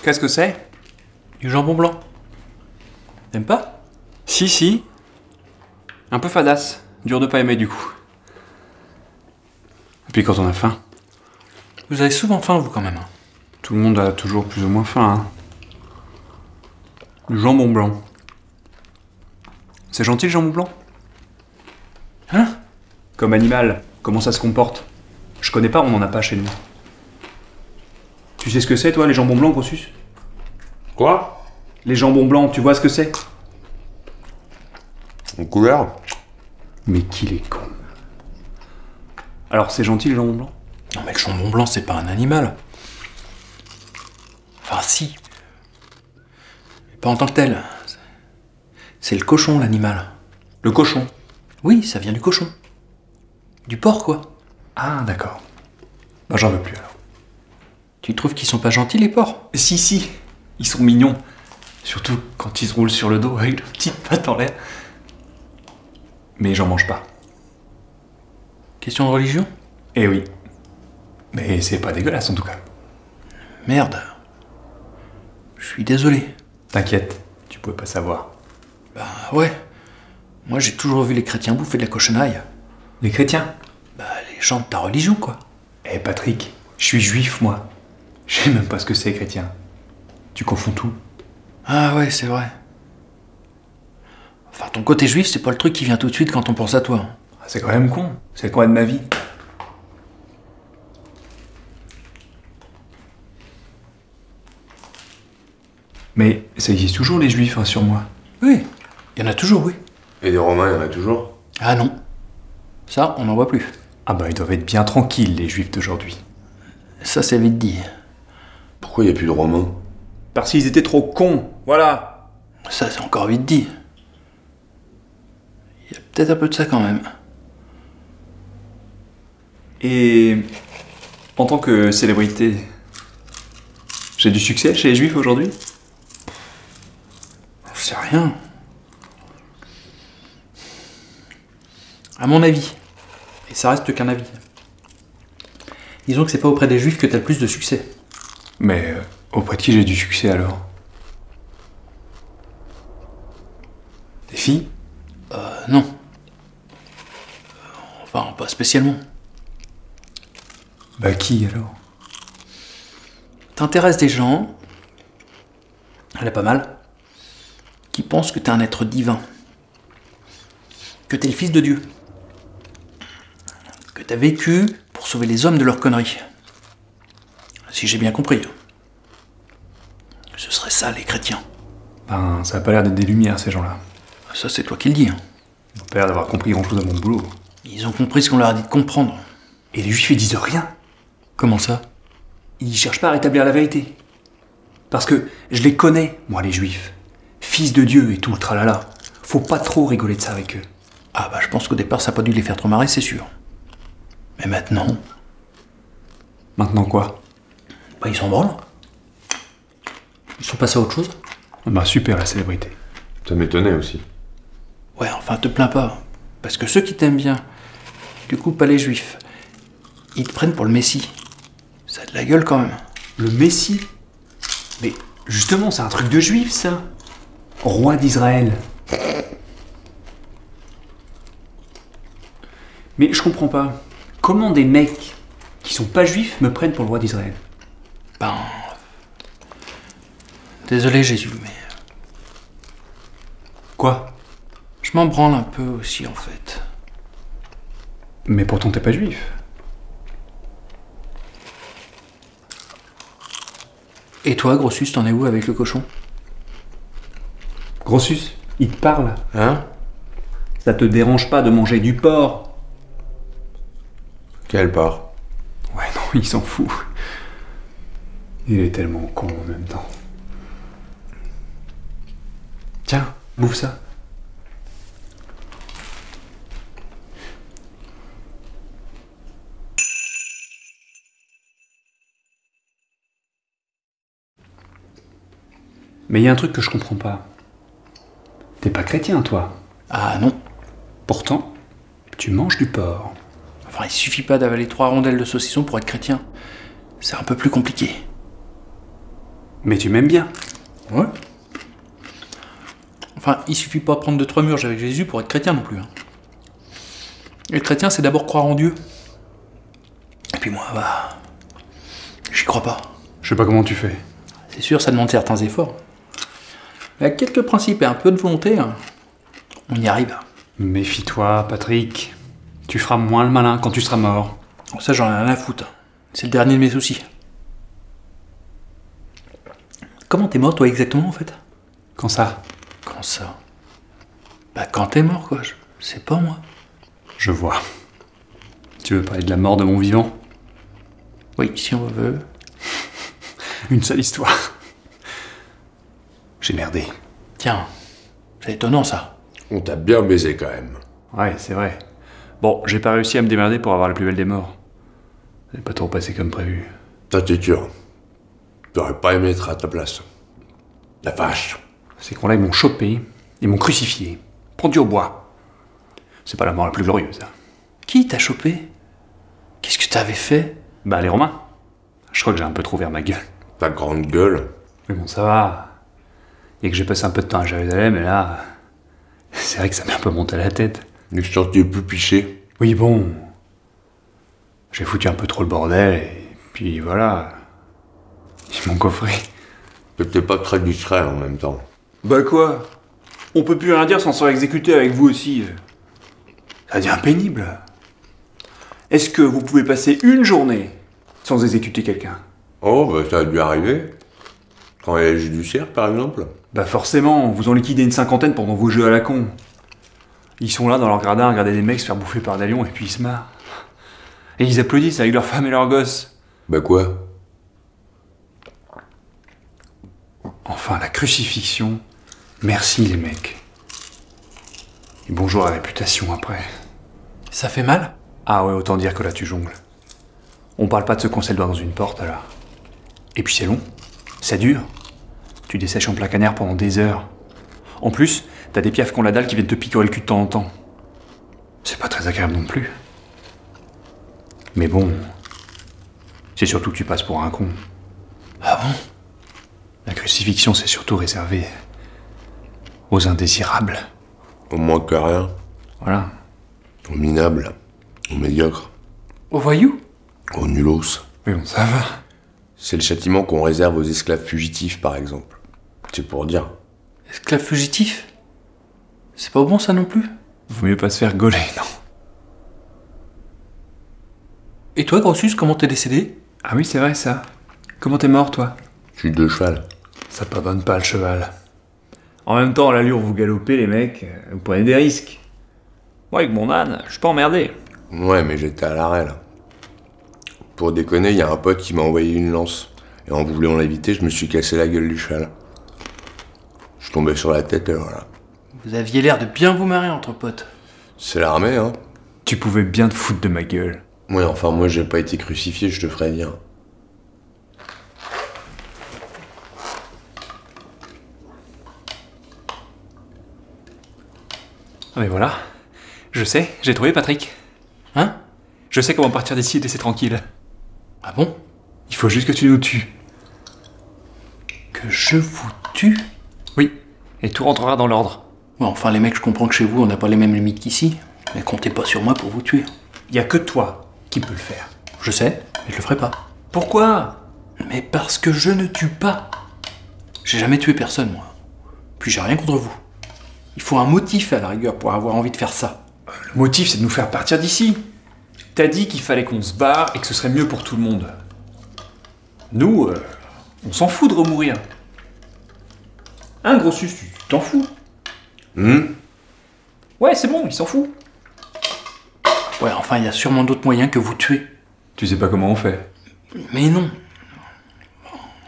Qu'est-ce que c'est? Du jambon blanc. T'aimes pas? Si. Un peu fadasse. Dur de pas aimer du coup. Et puis quand on a faim. Vous avez souvent faim, vous, quand même. Tout le monde a toujours plus ou moins faim, hein. Du jambon blanc. C'est gentil le jambon blanc? Hein? Comme animal, comment ça se comporte? Je connais pas, on en a pas chez nous. Tu sais ce que c'est toi, les jambons blancs, Grossus? Quoi? Les jambons blancs, tu vois ce que c'est? En couleur? Mais qu'il est con. Alors c'est gentil le jambon blanc? Non, mais le jambon blanc, c'est pas un animal. Enfin, si. Mais pas en tant que tel. C'est le cochon, l'animal. Le cochon? Oui, ça vient du cochon. Du porc, quoi. Ah d'accord. Bah j'en veux plus alors. Tu trouves qu'ils sont pas gentils, les porcs? Si, ils sont mignons. Surtout quand ils se roulent sur le dos avec leur petite patte en l'air. Mais j'en mange pas. Question de religion? Eh oui. Mais c'est pas dégueulasse en tout cas. Merde. Je suis désolé. T'inquiète, tu pouvais pas savoir. Bah ouais. Moi, j'ai toujours vu les chrétiens bouffer de la cochonaille. Les chrétiens? Bah, les gens de ta religion, quoi. Eh Patrick, je suis juif moi. Je sais même pas ce que c'est chrétien. Tu confonds tout. Ah ouais, c'est vrai. Enfin, ton côté juif, c'est pas le truc qui vient tout de suite quand on pense à toi. Ah, c'est quand même con. C'est le coin de ma vie. Mais ça existe toujours les juifs, rassure-moi. Oui, il y en a toujours, oui. Et des romains, il y en a toujours? Ah non. Ça, on n'en voit plus. Ah bah ils doivent être bien tranquilles les juifs d'aujourd'hui. Ça, c'est vite dit. Pourquoi il n'y a plus de romains? Parce qu'ils étaient trop cons, voilà. Ça, c'est encore vite dit. Il y a peut-être un peu de ça quand même. Et en tant que célébrité, j'ai du succès chez les juifs aujourd'hui? Je sais rien. À mon avis, et ça reste qu'un avis, disons que c'est pas auprès des juifs que t'as le plus de succès. Mais auprès de qui j'ai du succès alors? Des filles? Non. Enfin, pas spécialement. Bah qui alors? T'intéresses des gens, elle a pas mal, qui pensent que t'es un être divin, que t'es le fils de Dieu, que t'as vécu pour sauver les hommes de leurs conneries. Si j'ai bien compris. Ce serait ça, les chrétiens. Ben ça a pas l'air d'être des lumières ces gens-là. Ça, c'est toi qui le dis. Hein. Ils ont pas l'air d'avoir compris grand-chose à mon boulot. Ils ont compris ce qu'on leur a dit de comprendre. Et les juifs ils disent rien. Comment ça? Ils cherchent pas à rétablir la vérité. Parce que je les connais, moi les juifs. Fils de Dieu et tout le tralala. Faut pas trop rigoler de ça avec eux. Ah bah je pense qu'au départ ça a pas dû les faire trop marrer, c'est sûr. Mais maintenant... Maintenant quoi? Bah ils s'en branlent. Ils sont passés à autre chose. Bah super la célébrité. Ça m'étonnait aussi. Ouais, enfin te plains pas. Parce que ceux qui t'aiment bien, du coup pas les juifs, ils te prennent pour le messie. Ça a de la gueule quand même. Le Messie? Mais justement c'est un truc de juif ça. Roi d'Israël. Mais je comprends pas. Comment des mecs qui sont pas juifs me prennent pour le roi d'Israël? Ben... Désolé Jésus, mais... Quoi? Je m'en branle un peu aussi en fait. Mais pourtant t'es pas juif. Et toi, Grossus, t'en es où avec le cochon? Grossus, il te parle. Hein? Ça te dérange pas de manger du porc? Quelle part? Ouais, non, il s'en fout. Il est tellement con en même temps. Tiens, bouffe ça. Mais il y a un truc que je comprends pas. T'es pas chrétien, toi. Ah non. Pourtant, tu manges du porc. Enfin, il suffit pas d'avaler 3 rondelles de saucisson pour être chrétien. C'est un peu plus compliqué. Mais tu m'aimes bien. Ouais. Enfin, il suffit pas de prendre 2-3 murges avec Jésus pour être chrétien non plus. Hein. Être chrétien, c'est d'abord croire en Dieu. Et puis moi, bah... j'y crois pas. Je sais pas comment tu fais. C'est sûr, ça demande certains efforts. Mais avec quelques principes et un peu de volonté, hein, on y arrive. Méfie-toi, Patrick. Tu feras moins le malin quand tu seras mort. Ça, j'en ai rien à foutre. C'est le dernier de mes soucis. Comment t'es mort, toi, exactement, en fait? Quand ça? Quand ça? Bah, quand t'es mort, quoi. Je sais pas, moi. Je vois. Tu veux parler de la mort de mon vivant? Oui, si on veut. Une seule histoire. J'ai merdé. Tiens, c'est étonnant, ça. On t'a bien baisé quand même. Ouais, c'est vrai. Bon, j'ai pas réussi à me démerder pour avoir la plus belle des morts. C'est pas trop passé comme prévu. Toi, t'es dur. T'aurais pas aimé être à ta place. La vache. C'est qu'on là, ils m'ont chopé, ils m'ont crucifié, pendu au bois. C'est pas la mort la plus glorieuse. Hein. Qui t'a chopé? Qu'est-ce que t'avais fait? Bah, les Romains. Je crois que j'ai un peu trop ouvert ma gueule. Ta grande gueule. Mais bon, ça va. Et que j'ai passé un peu de temps à Jérusalem, et là... C'est vrai que ça m'est un peu monté à la tête. Mais je t'en plus piché. Oui, bon... J'ai foutu un peu trop le bordel, et puis voilà... Ils m'ont coffré. T'étais pas très discret en même temps. Bah quoi? On peut plus rien dire sans se faire exécuter avec vous aussi. Ça devient pénible. Est-ce que vous pouvez passer une journée sans exécuter quelqu'un? Oh, bah ça a dû arriver. Quand il y a les judiciaires, par exemple. Bah forcément, vous en liquidez une cinquantaine pendant vos jeux à la con. Ils sont là dans leur gradin à regarder des mecs se faire bouffer par des lions et puis ils se marrent. Et ils applaudissent avec leurs femmes et leurs gosses. Bah quoi? Enfin, la crucifixion. Merci les mecs. Et bonjour la réputation après. Ça fait mal? Ah ouais, autant dire que là tu jongles. On parle pas de se coincer le doigt dans une porte alors. Et puis c'est long, ça dure. Tu dessèches en plein canard pendant des heures. En plus, t'as des piafs qu'on la dalle qui viennent te picorer le cul de temps en temps. C'est pas très agréable non plus. Mais bon, c'est surtout que tu passes pour un con. Ah bon? La crucifixion, c'est surtout réservé aux indésirables. Au moins que rien. Voilà. Aux minables. Aux médiocres. Au voyou? Aux nulos. Mais bon, ça va. C'est le châtiment qu'on réserve aux esclaves fugitifs, par exemple. C'est pour dire. Esclave fugitif? C'est pas bon, ça non plus? Vaut mieux pas se faire gauler, non. Et toi, Grossus, comment t'es décédé? Ah oui, c'est vrai ça. Comment t'es mort, toi? Chute de cheval. Ça pardonne pas le cheval. En même temps, à l'allure où vous galopez, les mecs, vous prenez des risques. Moi, avec mon âne, je suis pas emmerdé. Ouais, mais j'étais à l'arrêt, là. Pour déconner, il y a un pote qui m'a envoyé une lance. Et en voulant l'éviter, je me suis cassé la gueule du cheval. Je suis tombé sur la tête, et voilà. Vous aviez l'air de bien vous marrer entre potes. C'est l'armée, hein. Tu pouvais bien te foutre de ma gueule. Ouais, enfin, moi, j'ai pas été crucifié, je te ferais dire. Ah mais voilà. Je sais, j'ai trouvé Patrick. Hein? Je sais comment partir d'ici et laisser tranquille. Ah bon? Il faut juste que tu nous tues. Que je vous tue? Oui, et tout rentrera dans l'ordre. Ouais, enfin, les mecs, je comprends que chez vous, on n'a pas les mêmes limites qu'ici. Mais comptez pas sur moi pour vous tuer. Y a que toi qui peux le faire. Je sais, mais je le ferai pas. Pourquoi? Mais parce que je ne tue pas. J'ai jamais tué personne, moi. Puis j'ai rien contre vous. Il faut un motif à la rigueur pour avoir envie de faire ça. Le motif, c'est de nous faire partir d'ici. T'as dit qu'il fallait qu'on se barre et que ce serait mieux pour tout le monde. Nous, on s'en fout de remourir. Hein, Grossus, tu t'en fous? Ouais, c'est bon, il s'en fout. Ouais, enfin, il y a sûrement d'autres moyens que vous tuer. Tu sais pas comment on fait. Mais non.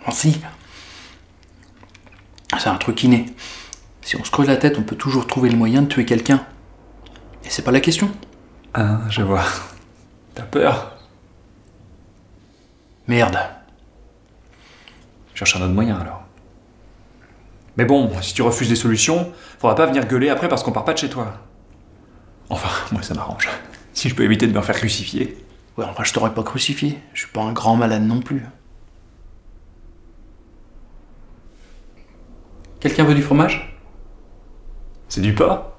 Enfin, si. C'est un truc inné. Si on se creuse la tête, on peut toujours trouver le moyen de tuer quelqu'un. Et c'est pas la question. Ah, je vois. T'as peur? Merde. Cherche un autre moyen alors. Mais bon, si tu refuses des solutions, faudra pas venir gueuler après parce qu'on part pas de chez toi. Enfin, moi ça m'arrange. Si je peux éviter de me faire crucifier. Ouais, enfin, je t'aurais pas crucifié. Je suis pas un grand malade non plus. Quelqu'un veut du fromage? C'est du pas?